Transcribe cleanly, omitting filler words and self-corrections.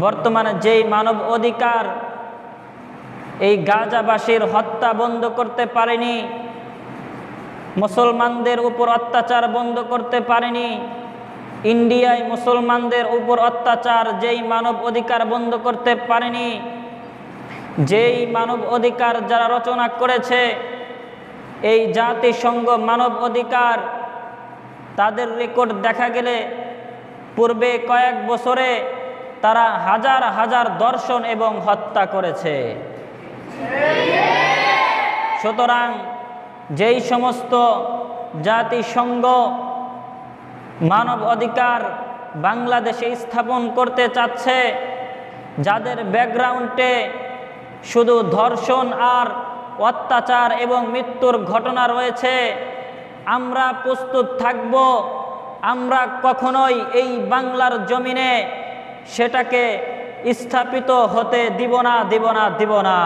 বর্তমানে যেই মানব অধিকার এই গাজাবাসীর হত্যা বন্ধ করতে পারেনি, মুসলমানদের উপর অত্যাচার বন্ধ করতে পারেনি, ইন্ডিয়ায় মুসলমানদের উপর অত্যাচার যেই মানব অধিকার বন্ধ করতে পারেনি, যেই মানব অধিকার যারা রচনা করেছে এই জাতিসংঘ মানব অধিকার, তাদের রেকর্ড দেখা গেলে পূর্বে কয়েক বছরে তারা হাজার হাজার ধর্ষণ এবং হত্যা করেছে। সুতরাং যেই সমস্ত জাতিসংঘ মানব অধিকার বাংলাদেশে স্থাপন করতে চাচ্ছে, যাদের ব্যাকগ্রাউন্ডে শুধু ধর্ষণ আর অত্যাচার এবং মৃত্যুর ঘটনা রয়েছে, আমরা প্রস্তুত থাকব। আমরা কখনোই এই বাংলার জমিনে সেটাকে স্থাপিত হতে দিব না।